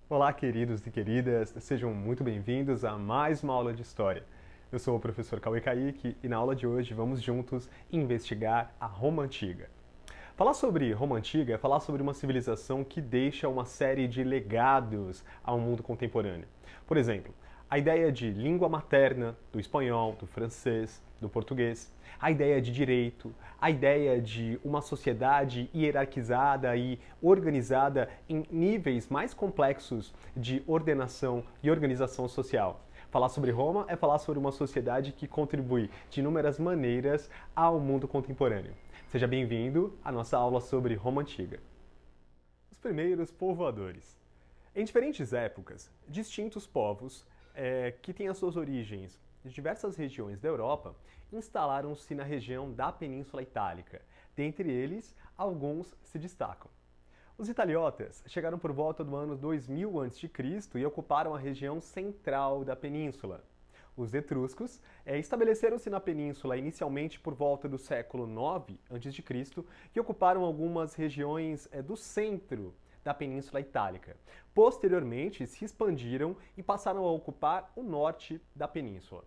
Olá, queridos e queridas, sejam muito bem-vindos a mais uma aula de História. Eu sou o professor Cauê Kaique e na aula de hoje vamos juntos investigar a Roma Antiga. Falar sobre Roma Antiga é falar sobre uma civilização que deixa uma série de legados ao mundo contemporâneo. Por exemplo, a ideia de língua materna, do espanhol, do francês, do português, a ideia de direito, a ideia de uma sociedade hierarquizada e organizada em níveis mais complexos de ordenação e organização social. Falar sobre Roma é falar sobre uma sociedade que contribui de inúmeras maneiras ao mundo contemporâneo. Seja bem-vindo à nossa aula sobre Roma Antiga. Os primeiros povoadores. Em diferentes épocas, distintos povos que têm as suas origens de diversas regiões da Europa instalaram-se na região da Península Itálica. Dentre eles, alguns se destacam. Os italiotas chegaram por volta do ano 2000 a.C. e ocuparam a região central da península. Os etruscos estabeleceram-se na península inicialmente por volta do século IX a.C. e ocuparam algumas regiões do centro da Península Itálica. Posteriormente, se expandiram e passaram a ocupar o norte da península.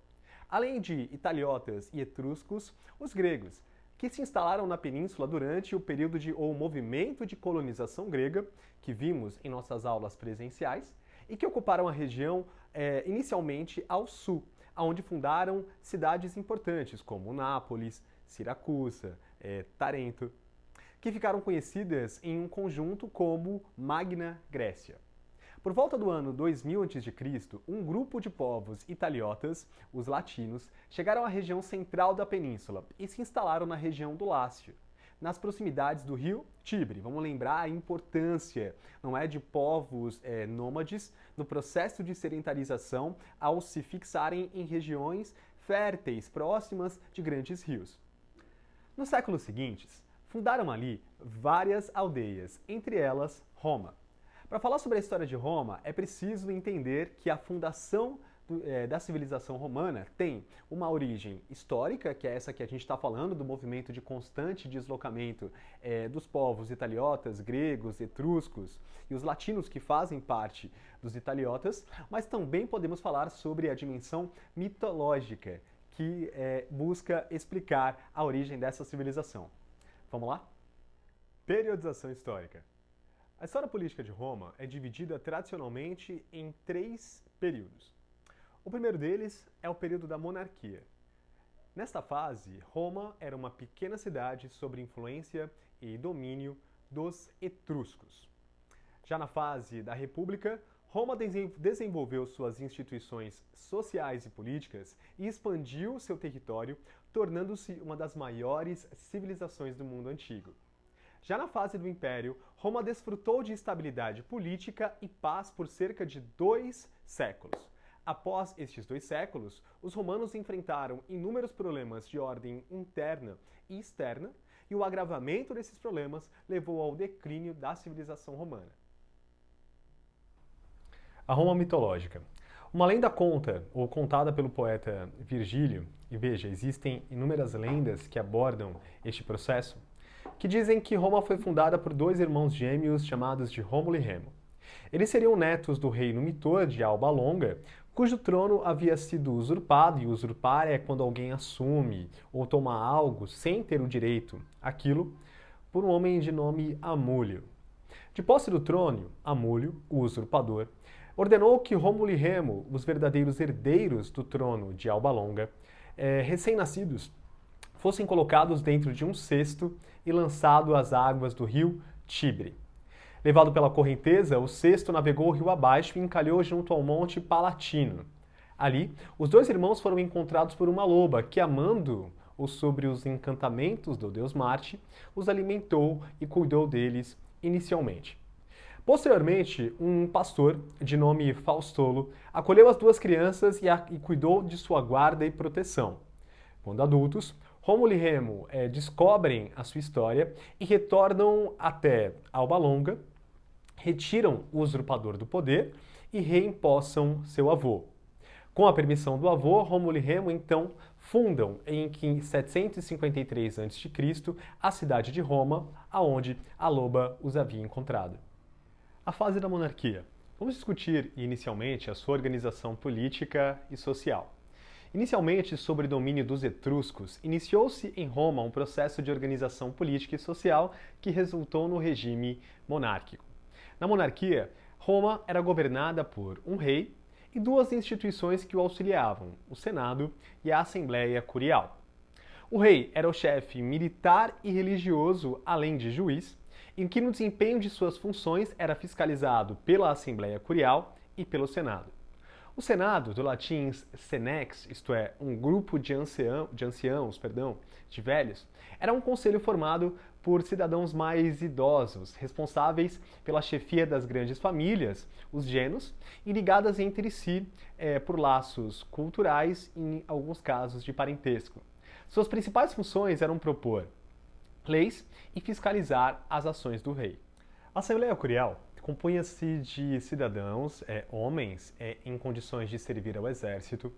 Além de italiotas e etruscos, os gregos, que se instalaram na península durante o período ou movimento de colonização grega, que vimos em nossas aulas presenciais, e que ocuparam a região inicialmente ao sul, onde fundaram cidades importantes como Nápoles, Siracusa, Tarento, que ficaram conhecidas em um conjunto como Magna Grécia. Por volta do ano 2000 a.C., um grupo de povos italiotas, os latinos, chegaram à região central da península e se instalaram na região do Lácio, nas proximidades do rio Tibre. Vamos lembrar a importância, não é, de povos nômades no processo de sedentarização ao se fixarem em regiões férteis próximas de grandes rios. Nos séculos seguintes, fundaram ali várias aldeias, entre elas Roma. Para falar sobre a história de Roma, é preciso entender que a fundação da civilização romana tem uma origem histórica, que é essa que a gente está falando, do movimento de constante deslocamento dos povos italiotas, gregos, etruscos e os latinos que fazem parte dos italiotas, mas também podemos falar sobre a dimensão mitológica, que busca explicar a origem dessa civilização. Vamos lá? Periodização histórica. A história política de Roma é dividida tradicionalmente em 3 períodos. O primeiro deles é o período da monarquia. Nesta fase, Roma era uma pequena cidade sob influência e domínio dos etruscos. Já na fase da república, Roma desenvolveu suas instituições sociais e políticas e expandiu seu território, tornando-se uma das maiores civilizações do mundo antigo. Já na fase do Império, Roma desfrutou de estabilidade política e paz por cerca de 2 séculos. Após estes 2 séculos, os romanos enfrentaram inúmeros problemas de ordem interna e externa, e o agravamento desses problemas levou ao declínio da civilização romana. A Roma mitológica. Uma lenda contada pelo poeta Virgílio, e veja, existem inúmeras lendas que abordam este processo, que dizem que Roma foi fundada por 2 irmãos gêmeos chamados de Rômulo e Remo. Eles seriam netos do rei Numitor de Alba Longa, cujo trono havia sido usurpado, e usurpar é quando alguém assume ou toma algo sem ter o direito àquilo, por um homem de nome Amúlio. De posse do trono, Amúlio, o usurpador, ordenou que Rômulo e Remo, os verdadeiros herdeiros do trono de Alba Longa, recém-nascidos, fossem colocados dentro de um cesto e lançado às águas do rio Tibre. Levado pela correnteza, o cesto navegou o rio abaixo e encalhou junto ao monte Palatino. Ali, os 2 irmãos foram encontrados por uma loba que, amando-os sobre os encantamentos do deus Marte, os alimentou e cuidou deles inicialmente. Posteriormente, um pastor, de nome Faustolo, acolheu as 2 crianças e cuidou de sua guarda e proteção. Quando adultos, Rômulo e Remo descobrem a sua história e retornam até Alba Longa, retiram o usurpador do poder e reempossam seu avô. Com a permissão do avô, Rômulo e Remo então fundam em 753 a.C. a cidade de Roma, aonde a loba os havia encontrado. A fase da monarquia. Vamos discutir inicialmente a sua organização política e social. Inicialmente, sob o domínio dos etruscos, iniciou-se em Roma um processo de organização política e social que resultou no regime monárquico. Na monarquia, Roma era governada por um rei e duas instituições que o auxiliavam, o Senado e a Assembleia Curial. O rei era o chefe militar e religioso, além de juiz, em que no desempenho de suas funções era fiscalizado pela Assembleia Curial e pelo Senado. O Senado, do latim senex, isto é, um grupo de anciãos, de velhos, era um conselho formado por cidadãos mais idosos, responsáveis pela chefia das grandes famílias, os genos, e ligadas entre si por laços culturais e, em alguns casos, de parentesco. Suas principais funções eram propor leis e fiscalizar as ações do rei. A Assembleia Curial compunha-se de cidadãos, homens, em condições de servir ao exército,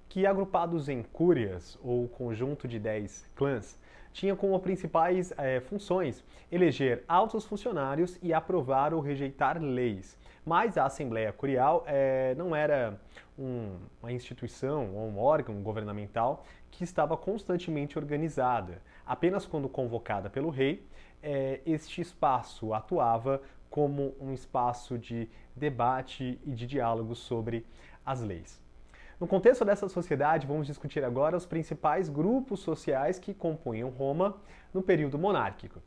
que, agrupados em cúrias ou conjunto de 10 clãs, tinham como principais funções eleger altos funcionários e aprovar ou rejeitar leis. Mas a Assembleia Curial não era uma instituição ou um órgão governamental que estava constantemente organizada. Apenas quando convocada pelo rei, este espaço atuava como um espaço de debate e de diálogo sobre as leis. No contexto dessa sociedade, vamos discutir agora os principais grupos sociais que compunham Roma no período monárquico.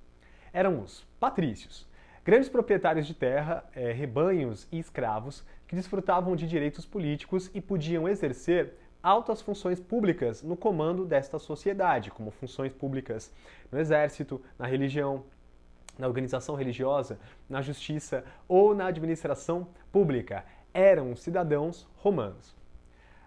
Eram os patrícios, grandes proprietários de terra, rebanhos e escravos que desfrutavam de direitos políticos e podiam exercer altas funções públicas no comando desta sociedade, como funções públicas no exército, na religião, na organização religiosa, na justiça ou na administração pública. Eram cidadãos romanos.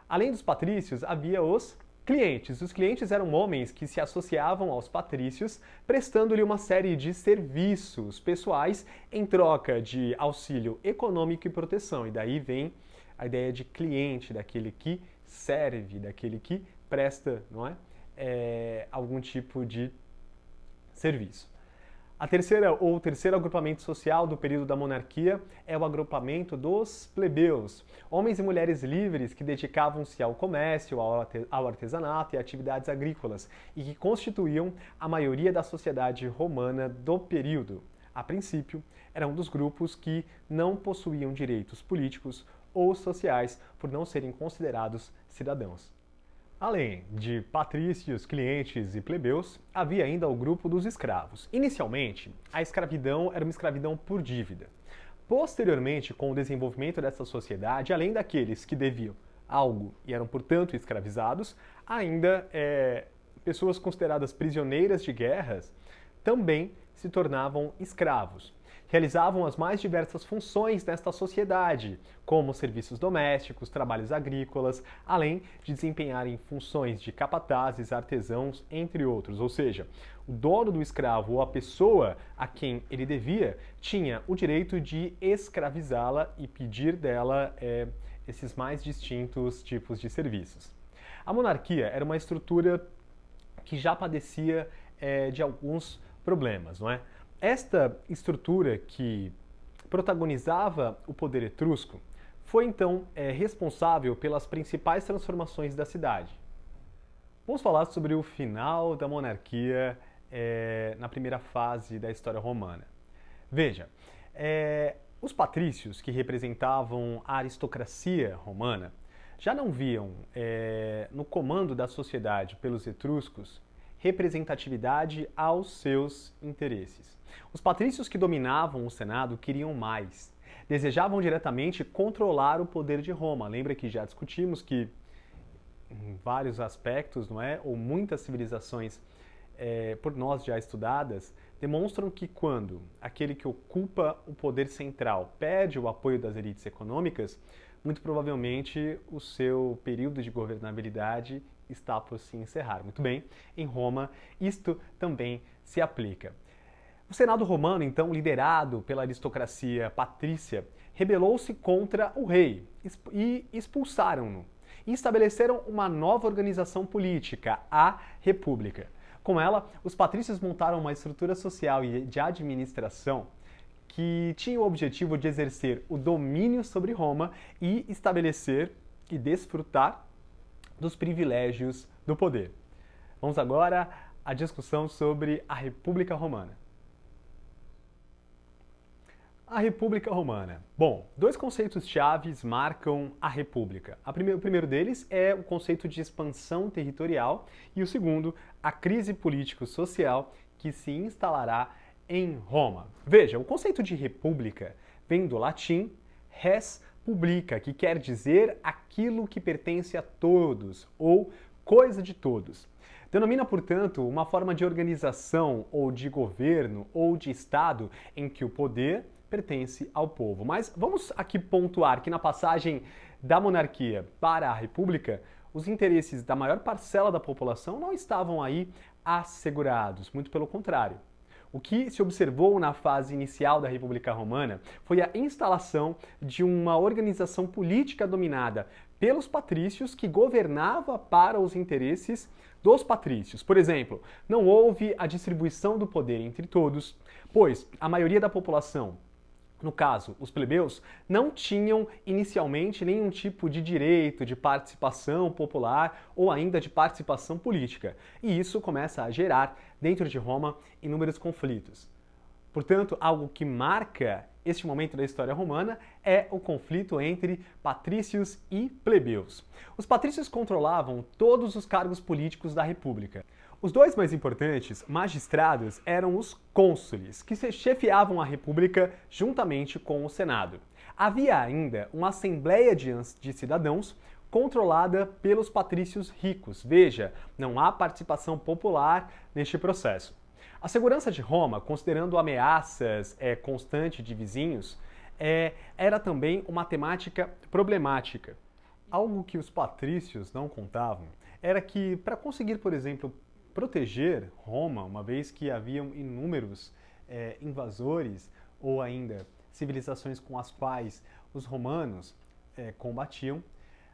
Além dos patrícios, havia os clientes. Os clientes eram homens que se associavam aos patrícios, prestando-lhe uma série de serviços pessoais em troca de auxílio econômico e proteção. E daí vem a ideia de cliente, daquele que serve, daquele que presta, não é? Algum tipo de serviço. O terceiro agrupamento social do período da monarquia é o agrupamento dos plebeus, homens e mulheres livres que dedicavam-se ao comércio, ao artesanato e atividades agrícolas e que constituíam a maioria da sociedade romana do período. A princípio, eram um dos grupos que não possuíam direitos políticos ou sociais por não serem considerados cidadãos. Além de patrícios, clientes e plebeus, havia ainda o grupo dos escravos. Inicialmente, a escravidão era uma escravidão por dívida. Posteriormente, com o desenvolvimento dessa sociedade, além daqueles que deviam algo e eram, portanto, escravizados, ainda pessoas consideradas prisioneiras de guerras também se tornavam escravos. Realizavam as mais diversas funções nesta sociedade, como serviços domésticos, trabalhos agrícolas, além de desempenharem funções de capatazes, artesãos, entre outros. Ou seja, o dono do escravo ou a pessoa a quem ele devia tinha o direito de escravizá-la e pedir dela esses mais distintos tipos de serviços. A monarquia era uma estrutura que já padecia de alguns problemas, não é? Esta estrutura que protagonizava o poder etrusco foi então responsável pelas principais transformações da cidade. Vamos falar sobre o final da monarquia na primeira fase da história romana. Veja, os patrícios, que representavam a aristocracia romana, já não viam no comando da sociedade pelos etruscos representatividade aos seus interesses. Os patrícios que dominavam o Senado queriam mais. Desejavam diretamente controlar o poder de Roma. Lembra que já discutimos que em vários aspectos, não é? Ou muitas civilizações por nós já estudadas, demonstram que quando aquele que ocupa o poder central perde o apoio das elites econômicas, muito provavelmente o seu período de governabilidade está por se encerrar. Muito bem, em Roma isto também se aplica. O Senado romano, então, liderado pela aristocracia patrícia, rebelou-se contra o rei e expulsaram-no. e estabeleceram uma nova organização política, a República. Com ela, os patrícios montaram uma estrutura social e de administração que tinha o objetivo de exercer o domínio sobre Roma e estabelecer e desfrutar dos privilégios do poder. Vamos agora à discussão sobre a República Romana. A República Romana. Bom, dois conceitos chaves marcam a República. O primeiro deles é o conceito de expansão territorial e o segundo, a crise político-social que se instalará em Roma. Veja, o conceito de república vem do latim res publica, que quer dizer aquilo que pertence a todos ou coisa de todos. Denomina, portanto, uma forma de organização ou de governo ou de Estado em que o poder pertence ao povo. Mas vamos aqui pontuar que na passagem da monarquia para a república, os interesses da maior parcela da população não estavam aí assegurados, muito pelo contrário. O que se observou na fase inicial da República Romana foi a instalação de uma organização política dominada pelos patrícios que governava para os interesses dos patrícios. Por exemplo, não houve a distribuição do poder entre todos, pois a maioria da população, no caso, os plebeus, não tinham inicialmente nenhum tipo de direito de participação popular ou ainda de participação política. E isso começa a gerar, dentro de Roma, inúmeros conflitos. Portanto, algo que marca este momento da história romana é o conflito entre patrícios e plebeus. Os patrícios controlavam todos os cargos políticos da República. Os dois mais importantes magistrados eram os cônsules, que chefiavam a República juntamente com o Senado. Havia ainda uma assembleia de cidadãos controlada pelos patrícios ricos. Veja, não há participação popular neste processo. A segurança de Roma, considerando ameaças constantes de vizinhos, era também uma temática problemática. Algo que os patrícios não contavam era que, para conseguir, por exemplo, proteger Roma, uma vez que haviam inúmeros invasores ou ainda civilizações com as quais os romanos combatiam,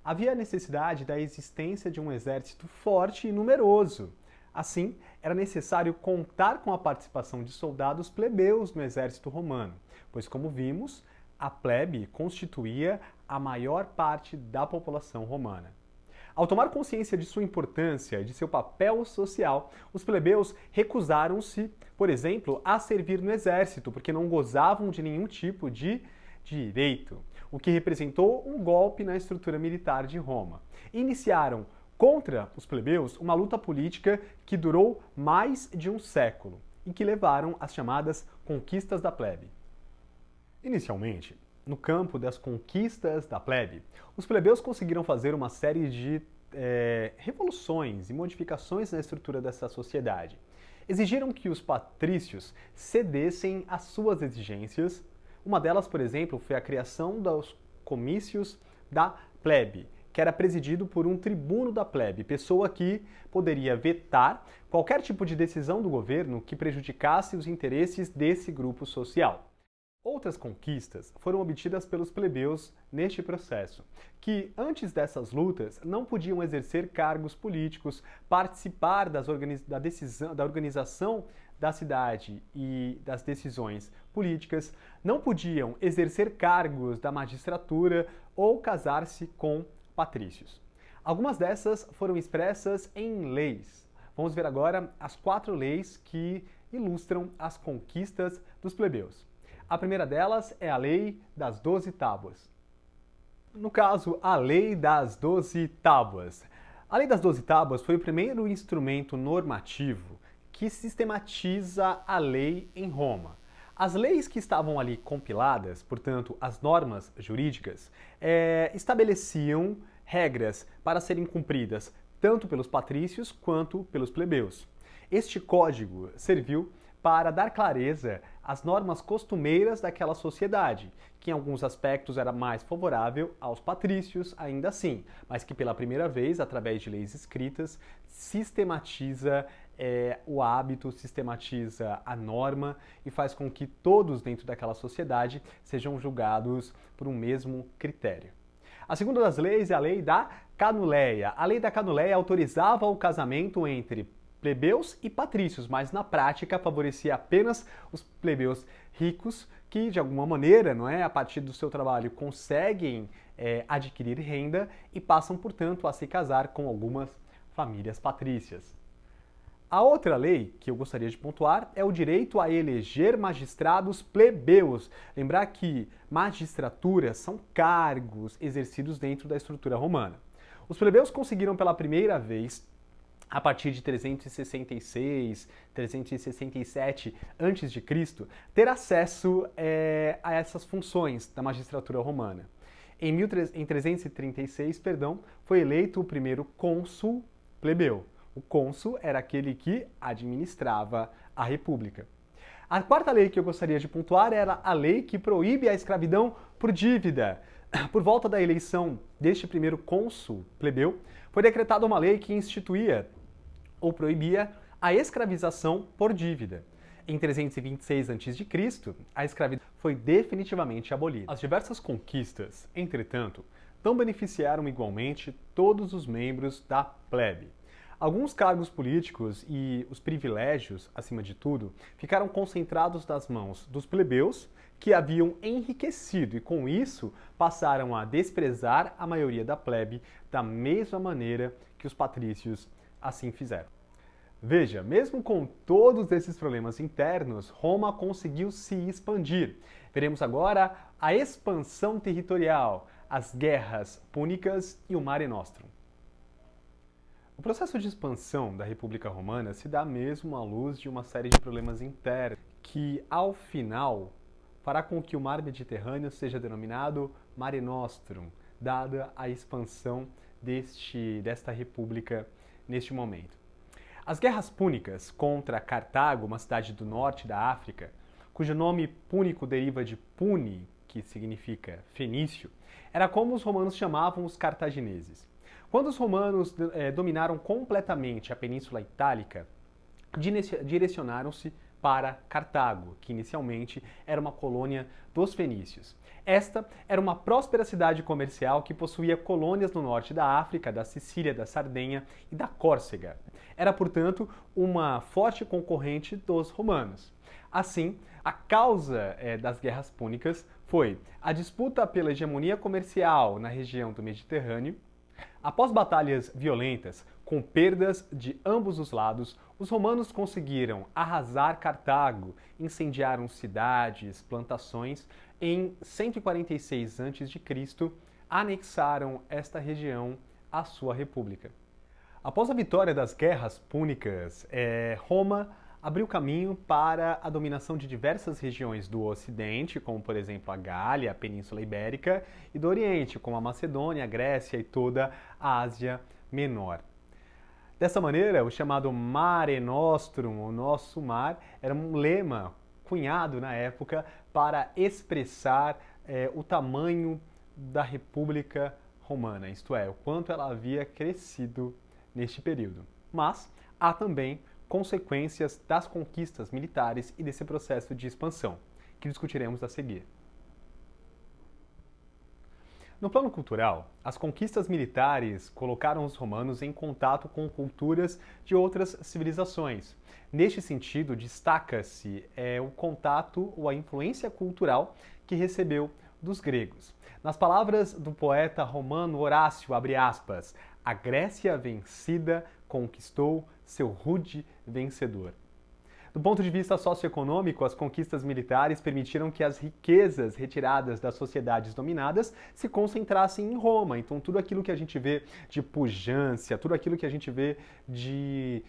havia a necessidade da existência de um exército forte e numeroso. Assim, era necessário contar com a participação de soldados plebeus no exército romano, pois, como vimos, a plebe constituía a maior parte da população romana. Ao tomar consciência de sua importância, de seu papel social, os plebeus recusaram-se, por exemplo, a servir no exército, porque não gozavam de nenhum tipo de direito, o que representou um golpe na estrutura militar de Roma. Iniciaram contra os plebeus uma luta política que durou mais de um século e que levaram às chamadas conquistas da plebe. Inicialmente, no campo das conquistas da plebe, os plebeus conseguiram fazer uma série de revoluções e modificações na estrutura dessa sociedade. Exigiram que os patrícios cedessem às suas exigências. Uma delas, por exemplo, foi a criação dos comícios da plebe, que era presidido por um tribuno da plebe, pessoa que poderia vetar qualquer tipo de decisão do governo que prejudicasse os interesses desse grupo social. Outras conquistas foram obtidas pelos plebeus neste processo, que antes dessas lutas não podiam exercer cargos políticos, participar da organização da cidade e das decisões políticas, não podiam exercer cargos da magistratura ou casar-se com patrícios. Algumas dessas foram expressas em leis. Vamos ver agora as 4 leis que ilustram as conquistas dos plebeus. A primeira delas é a Lei das 12 Tábuas. No caso, a Lei das 12 Tábuas. A Lei das 12 Tábuas foi o primeiro instrumento normativo que sistematiza a lei em Roma. As leis que estavam ali compiladas, portanto, as normas jurídicas, estabeleciam regras para serem cumpridas tanto pelos patrícios quanto pelos plebeus. Este código serviu para dar clareza às normas costumeiras daquela sociedade, que em alguns aspectos era mais favorável aos patrícios, ainda assim, mas que pela primeira vez, através de leis escritas, sistematiza o hábito, sistematiza a norma e faz com que todos dentro daquela sociedade sejam julgados por um mesmo critério. A segunda das leis é a lei da Canuleia. A lei da Canuleia autorizava o casamento entre plebeus e patrícios, mas na prática favorecia apenas os plebeus ricos que, de alguma maneira, não é, a partir do seu trabalho, conseguem adquirir renda e passam, portanto, a se casar com algumas famílias patrícias. A outra lei que eu gostaria de pontuar é o direito a eleger magistrados plebeus. Lembrar que magistraturas são cargos exercidos dentro da estrutura romana. Os plebeus conseguiram pela primeira vez, a partir de 366, 367 a.C., ter acesso a essas funções da magistratura romana. Em 336, foi eleito o primeiro cônsul plebeu. O cônsul era aquele que administrava a república. A quarta lei que eu gostaria de pontuar era a lei que proíbe a escravidão por dívida. Por volta da eleição deste primeiro cônsul plebeu, foi decretada uma lei que instituía ou proibia a escravização por dívida. Em 326 a.C., a escravidão foi definitivamente abolida. As diversas conquistas, entretanto, não beneficiaram igualmente todos os membros da plebe. Alguns cargos políticos e os privilégios, acima de tudo, ficaram concentrados nas mãos dos plebeus, que haviam enriquecido e, com isso, passaram a desprezar a maioria da plebe da mesma maneira que os patrícios assim fizeram. Veja, mesmo com todos esses problemas internos, Roma conseguiu se expandir. Veremos agora a expansão territorial, as guerras púnicas e o Mare Nostrum. O processo de expansão da República Romana se dá mesmo à luz de uma série de problemas internos, que, ao final, fará com que o mar Mediterrâneo seja denominado Mare Nostrum, dada a expansão desta república neste momento. As guerras púnicas contra Cartago, uma cidade do norte da África, cujo nome púnico deriva de Puni, que significa fenício, era como os romanos chamavam os cartagineses. Quando os romanos dominaram completamente a Península Itálica, direcionaram-se para Cartago, que inicialmente era uma colônia dos fenícios. Esta era uma próspera cidade comercial que possuía colônias no norte da África, da Sicília, da Sardenha e da Córcega. Era, portanto, uma forte concorrente dos romanos. Assim, a causa das guerras púnicas foi a disputa pela hegemonia comercial na região do Mediterrâneo. Após batalhas violentas, com perdas de ambos os lados, os romanos conseguiram arrasar Cartago, incendiaram cidades, plantações. Em 146 a.C., anexaram esta região à sua república. Após a vitória das guerras púnicas, Roma abriu caminho para a dominação de diversas regiões do Ocidente, como por exemplo a Gália, a Península Ibérica, e do Oriente, como a Macedônia, a Grécia e toda a Ásia Menor. Dessa maneira, o chamado Mare Nostrum, o nosso mar, era um lema cunhado na época para expressar o tamanho da República Romana, isto é, o quanto ela havia crescido neste período. Mas há também consequências das conquistas militares e desse processo de expansão, que discutiremos a seguir. No plano cultural, as conquistas militares colocaram os romanos em contato com culturas de outras civilizações. Neste sentido, destaca-se o contato ou a influência cultural que recebeu dos gregos. Nas palavras do poeta romano Horácio, abre aspas, a Grécia vencida conquistou seu rude vencedor. Do ponto de vista socioeconômico, as conquistas militares permitiram que as riquezas retiradas das sociedades dominadas se concentrassem em Roma. Então, tudo aquilo que a gente vê de pujança, tudo aquilo que a gente vê de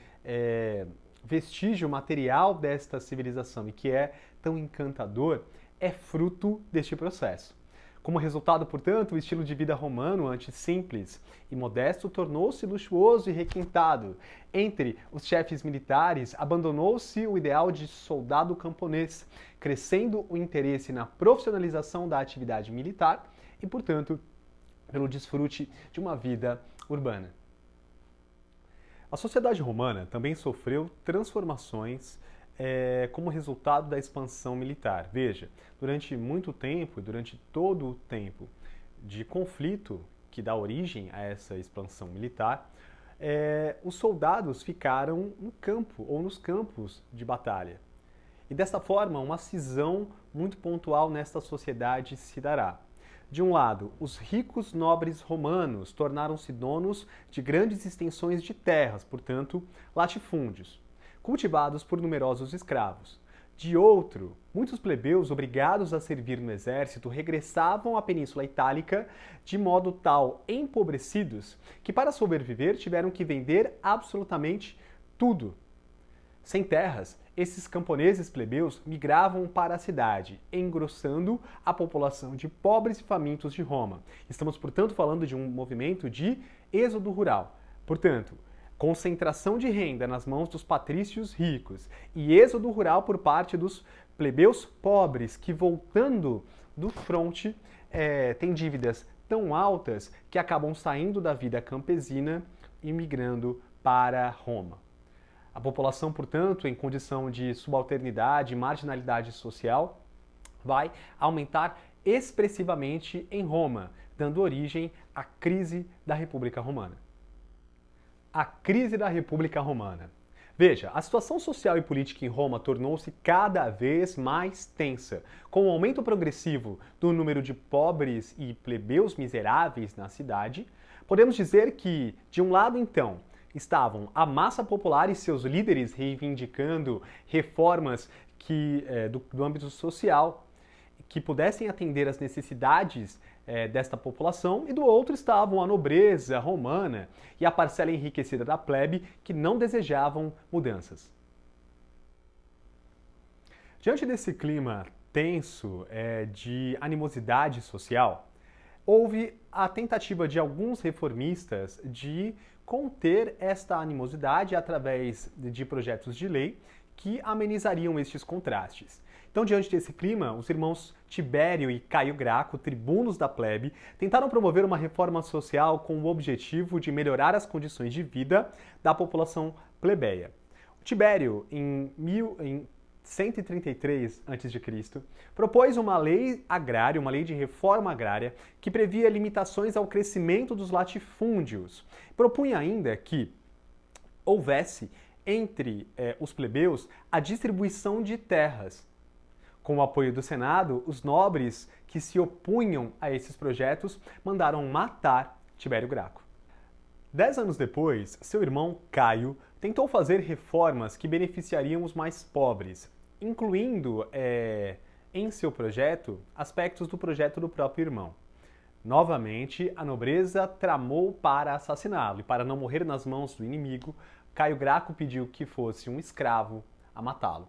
vestígio material desta civilização e que é tão encantador, é fruto deste processo. Como resultado, portanto, o estilo de vida romano, antes simples e modesto, tornou-se luxuoso e requintado. Entre os chefes militares, abandonou-se o ideal de soldado camponês, crescendo o interesse na profissionalização da atividade militar e, portanto, pelo desfrute de uma vida urbana. A sociedade romana também sofreu transformações como resultado da expansão militar. Veja, durante muito tempo, durante todo o tempo de conflito que dá origem a essa expansão militar, os soldados ficaram no campo ou nos campos de batalha. E desta forma, uma cisão muito pontual nesta sociedade se dará. De um lado, os ricos nobres romanos tornaram-se donos de grandes extensões de terras, portanto, latifúndios, cultivados por numerosos escravos. De outro, muitos plebeus obrigados a servir no exército regressavam à Península Itálica de modo tal empobrecidos que, para sobreviver, tiveram que vender absolutamente tudo. Sem terras, esses camponeses plebeus migravam para a cidade, engrossando a população de pobres e famintos de Roma. Estamos, portanto, falando de um movimento de êxodo rural. Portanto, concentração de renda nas mãos dos patrícios ricos e êxodo rural por parte dos plebeus pobres que, voltando do fronte, têm dívidas tão altas que acabam saindo da vida campesina e migrando para Roma. A população, portanto, em condição de subalternidade e marginalidade social, vai aumentar expressivamente em Roma, dando origem à crise da República Romana. A crise da República Romana. Veja, a situação social e política em Roma tornou-se cada vez mais tensa. Com o aumento progressivo do número de pobres e plebeus miseráveis na cidade, podemos dizer que, de um lado, então, estavam a massa popular e seus líderes reivindicando reformas do âmbito social que pudessem atender às necessidades desta população, e do outro estavam a nobreza romana e a parcela enriquecida da plebe que não desejavam mudanças. Diante desse clima tenso de animosidade social, houve a tentativa de alguns reformistas de conter esta animosidade através de projetos de lei que amenizariam estes contrastes. Então, diante desse clima, os irmãos Tibério e Caio Graco, tribunos da plebe, tentaram promover uma reforma social com o objetivo de melhorar as condições de vida da população plebeia. O Tibério, em 133 a.C., propôs uma lei agrária, uma lei de reforma agrária, que previa limitações ao crescimento dos latifúndios. Propunha ainda que houvesse entre os plebeus a distribuição de terras. Com o apoio do Senado, os nobres que se opunham a esses projetos mandaram matar Tibério Graco. 10 anos depois, seu irmão Caio tentou fazer reformas que beneficiariam os mais pobres, incluindo em seu projeto aspectos do projeto do próprio irmão. Novamente, a nobreza tramou para assassiná-lo, e para não morrer nas mãos do inimigo, Caio Graco pediu que fosse um escravo a matá-lo.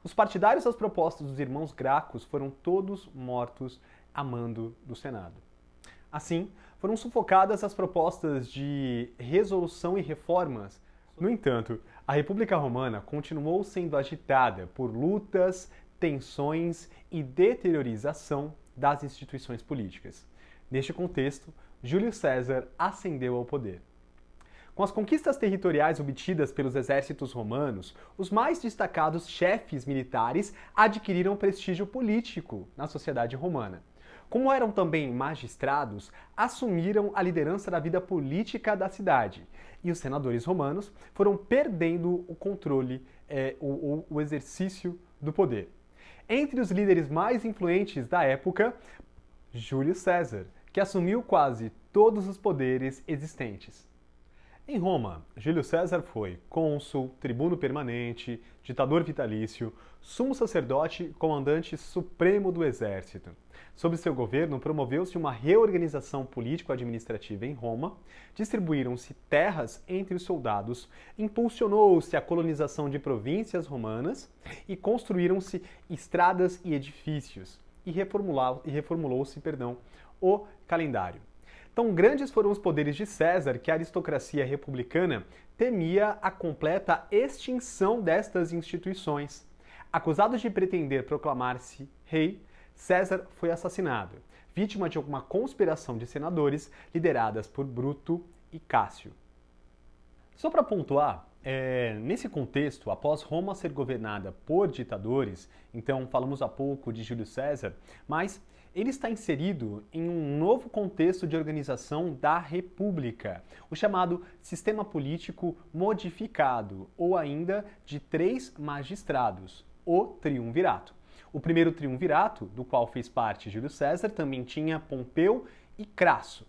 Os partidários das propostas dos irmãos Gracos foram todos mortos a mando do Senado. Assim, foram sufocadas as propostas de resolução e reformas. No entanto, a República Romana continuou sendo agitada por lutas, tensões e deteriorização das instituições políticas. Neste contexto, Júlio César ascendeu ao poder. Com as conquistas territoriais obtidas pelos exércitos romanos, os mais destacados chefes militares adquiriram prestígio político na sociedade romana. Como eram também magistrados, assumiram a liderança da vida política da cidade, e os senadores romanos foram perdendo o controle, o exercício do poder. Entre os líderes mais influentes da época, Júlio César, que assumiu quase todos os poderes existentes. Em Roma, Júlio César foi cônsul, tribuno permanente, ditador vitalício, sumo sacerdote e comandante supremo do exército. Sob seu governo, promoveu-se uma reorganização político-administrativa em Roma, distribuíram-se terras entre os soldados, impulsionou-se a colonização de províncias romanas e construíram-se estradas e edifícios, e reformulou-se, o calendário. Tão grandes foram os poderes de César que a aristocracia republicana temia a completa extinção destas instituições. Acusado de pretender proclamar-se rei, César foi assassinado, vítima de uma conspiração de senadores lideradas por Bruto e Cássio. Só para pontuar, nesse contexto, após Roma ser governada por ditadores, então falamos há pouco de Júlio César, mas ele está inserido em um novo contexto de organização da República, o chamado sistema político modificado, ou ainda de 3 magistrados, o triunvirato. O primeiro triunvirato, do qual fez parte Júlio César, também tinha Pompeu e Crasso,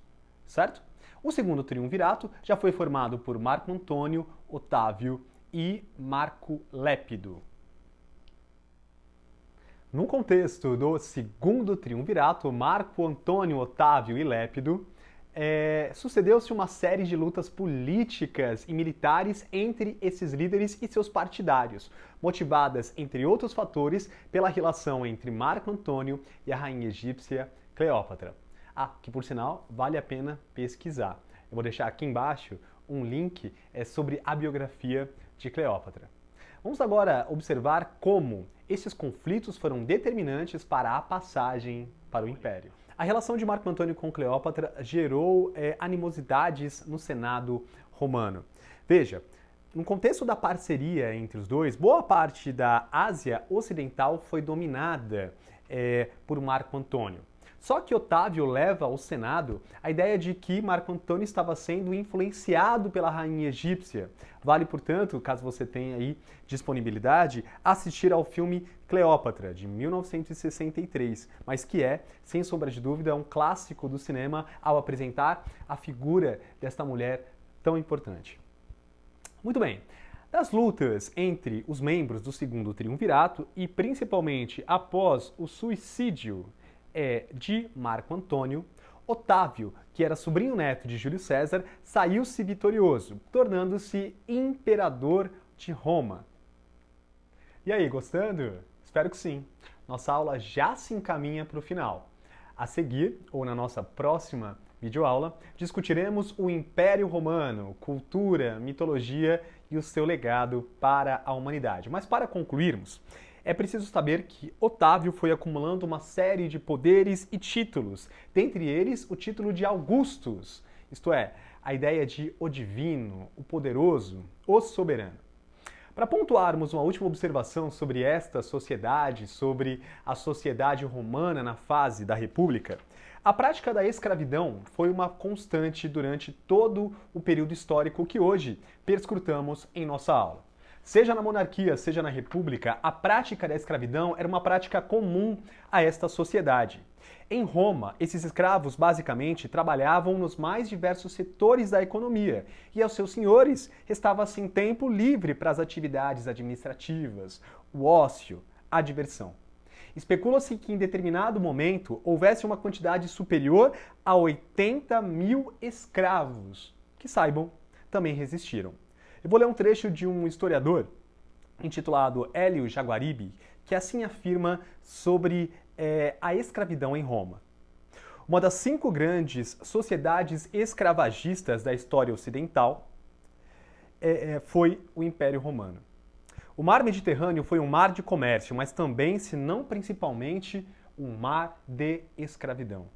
certo? O segundo triunvirato já foi formado por Marco Antônio, Otávio e Marco Lépido. No contexto do segundo triunvirato, Marco Antônio, Otávio e Lépido, sucedeu-se uma série de lutas políticas e militares entre esses líderes e seus partidários, motivadas, entre outros fatores, pela relação entre Marco Antônio e a rainha egípcia Cleópatra. Que por sinal vale a pena pesquisar. Eu vou deixar aqui embaixo um link sobre a biografia de Cleópatra. Vamos agora observar como esses conflitos foram determinantes para a passagem para o Império. A relação de Marco Antônio com Cleópatra gerou animosidades no Senado romano. Veja, no contexto da parceria entre os dois, boa parte da Ásia Ocidental foi dominada por Marco Antônio. Só que Otávio leva ao Senado a ideia de que Marco Antônio estava sendo influenciado pela rainha egípcia. Vale, portanto, caso você tenha aí disponibilidade, assistir ao filme Cleópatra, de 1963, mas que é, sem sombra de dúvida, um clássico do cinema ao apresentar a figura desta mulher tão importante. Muito bem. Das lutas entre os membros do segundo triunvirato e principalmente após o suicídio de Marco Antônio, Otávio, que era sobrinho neto de Júlio César, saiu-se vitorioso, tornando-se imperador de Roma. E aí, gostando? Espero que sim. Nossa aula já se encaminha para o final. A seguir, ou na nossa próxima videoaula, discutiremos o Império Romano, cultura, mitologia e o seu legado para a humanidade. Mas para concluirmos, é preciso saber que Otávio foi acumulando uma série de poderes e títulos, dentre eles o título de Augustus, isto é, a ideia de o divino, o poderoso, o soberano. Para pontuarmos uma última observação sobre esta sociedade, sobre a sociedade romana na fase da República, a prática da escravidão foi uma constante durante todo o período histórico que hoje perscrutamos em nossa aula. Seja na monarquia, seja na república, a prática da escravidão era uma prática comum a esta sociedade. Em Roma, esses escravos basicamente trabalhavam nos mais diversos setores da economia e aos seus senhores restava assim tempo livre para as atividades administrativas, o ócio, a diversão. Especula-se que em determinado momento houvesse uma quantidade superior a 80 mil escravos, que saibam, também resistiram. Eu vou ler um trecho de um historiador intitulado Hélio Jaguaribe, que assim afirma sobre a escravidão em Roma. Uma das 5 grandes sociedades escravagistas da história ocidental foi o Império Romano. O mar Mediterrâneo foi um mar de comércio, mas também, se não principalmente, um mar de escravidão.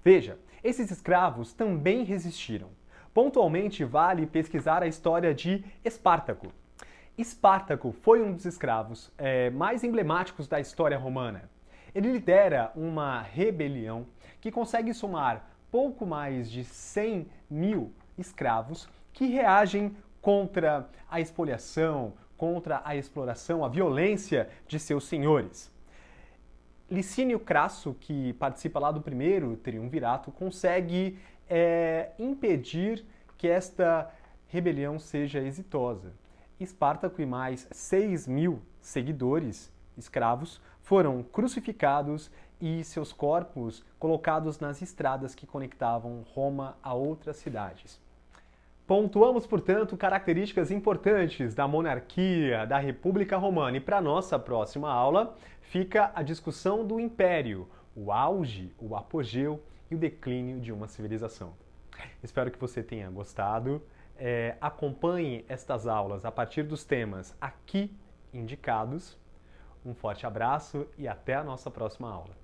Veja, esses escravos também resistiram. Pontualmente, vale pesquisar a história de Espartaco. Espartaco foi um dos escravos mais emblemáticos da história romana. Ele lidera uma rebelião que consegue somar pouco mais de 100 mil escravos que reagem contra a expoliação, contra a exploração, a violência de seus senhores. Licínio Crasso, que participa lá do primeiro triunvirato, consegue impedir que esta rebelião seja exitosa. Espartaco e mais 6 mil seguidores escravos foram crucificados e seus corpos colocados nas estradas que conectavam Roma a outras cidades. Pontuamos, portanto, características importantes da monarquia, da República Romana. E para nossa próxima aula fica a discussão do Império, o auge, o apogeu e o declínio de uma civilização. Espero que você tenha gostado. Acompanhe estas aulas a partir dos temas aqui indicados. Um forte abraço e até a nossa próxima aula.